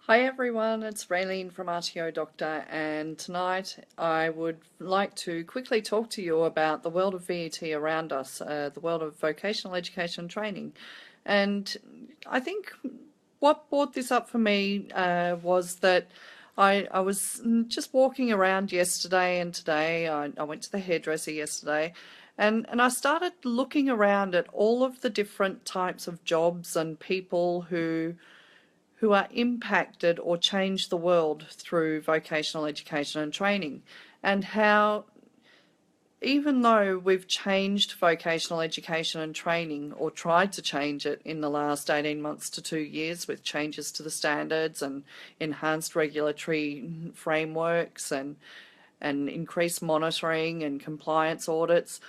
Hi everyone, it's Raylene from RTO Doctor, and tonight I would like to quickly talk to you about the world of VET around us, the world of vocational education and training. And I think what brought this up for me was that I was just walking around yesterday and today. I went to the hairdresser yesterday, and I started looking around at all of the different types of jobs and people who are impacted or change the world through vocational education and training, and how even though we've changed vocational education and training, or tried to change it in the last 18 months to 2 years with changes to the standards and enhanced regulatory frameworks and increased monitoring and compliance audits,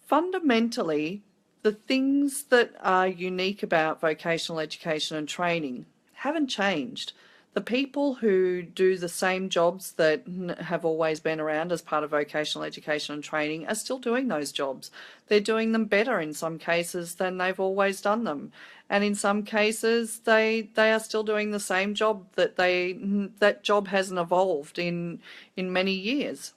fundamentally, the things that are unique about vocational education and training haven't changed. The people who do the same jobs that have always been around as part of vocational education and training are still doing those jobs. They're doing them better in some cases than they've always done them. And in some cases, they are still doing the same job that job hasn't evolved in many years.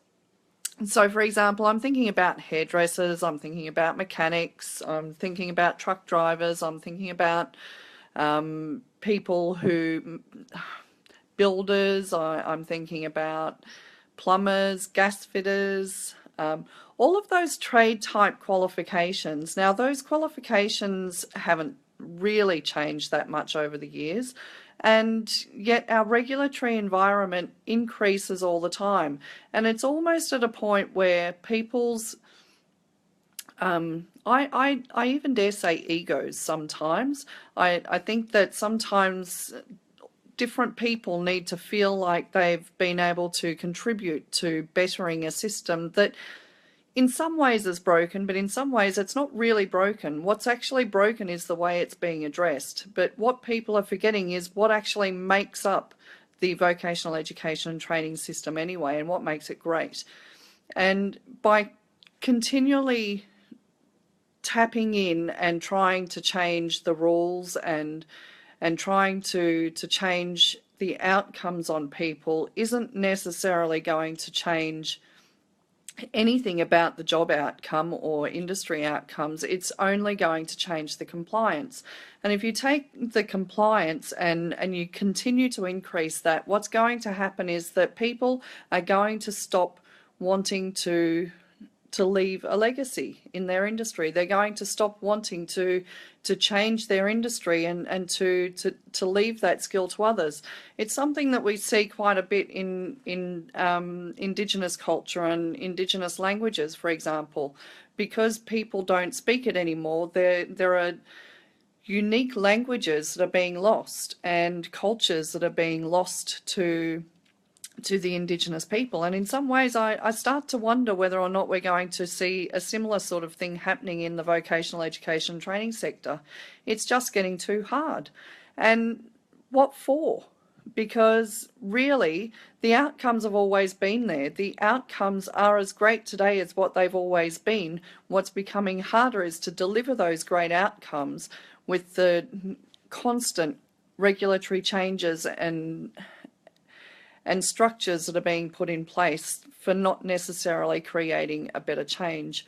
So, for example, I'm thinking about hairdressers, I'm thinking about mechanics, I'm thinking about truck drivers, I'm thinking about people who, builders, I'm thinking about plumbers, gas fitters, all of those trade type qualifications. Now, those qualifications haven't really changed that much over the years, and yet our regulatory environment increases all the time. And it's almost at a point where people's, I even dare say egos sometimes. I think that sometimes different people need to feel like they've been able to contribute to bettering a system that in some ways is broken, but in some ways it's not really broken. What's actually broken is the way it's being addressed. But what people are forgetting is what actually makes up the vocational education and training system anyway, and what makes it great. And by continually tapping in and trying to change the rules and trying to change the outcomes on people isn't necessarily going to change anything about the job outcome or industry outcomes. It's only going to change the compliance. And if you take the compliance and you continue to increase that, what's going to happen is that people are going to stop wanting to leave a legacy in their industry. They're going to stop wanting to change their industry and to leave that skill to others. It's something that we see quite a bit in Indigenous culture and Indigenous languages, for example. Because people don't speak it anymore, there are unique languages that are being lost and cultures that are being lost to the Indigenous people. And in some ways, I start to wonder whether or not we're going to see a similar sort of thing happening in the vocational education training sector. It's just getting too hard. And what for? Because really, the outcomes have always been there. The outcomes are as great today as what they've always been. What's becoming harder is to deliver those great outcomes with the constant regulatory changes and structures that are being put in place for not necessarily creating a better change.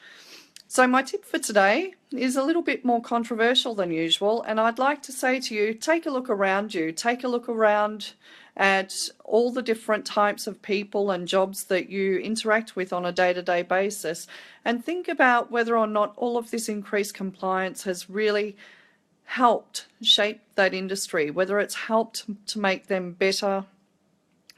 So my tip for today is a little bit more controversial than usual, and I'd like to say to you, take a look around you, take a look around at all the different types of people and jobs that you interact with on a day-to-day basis, and think about whether or not all of this increased compliance has really helped shape that industry, whether it's helped to make them better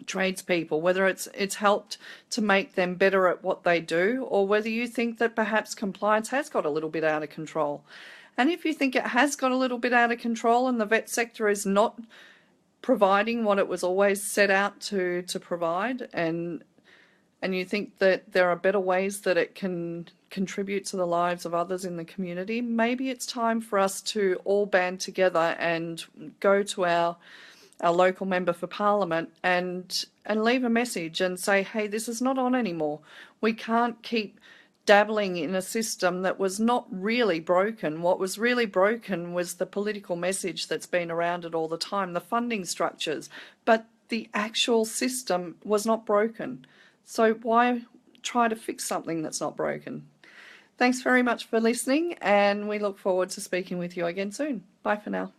tradespeople, whether it's helped to make them better at what they do, or whether you think that perhaps compliance has got a little bit out of control. And if you think it has got a little bit out of control and the vet sector is not providing what it was always set out to provide, and you think that there are better ways that it can contribute to the lives of others in the community, maybe it's time for us to all band together and go to our local member for parliament and leave a message and say, hey, this is not on anymore. We can't keep dabbling in a system that was not really broken. What was really broken was the political message that's been around it all the time, the funding structures, but the actual system was not broken. So why try to fix something that's not broken? Thanks very much for listening, and we look forward to speaking with you again soon. Bye for now.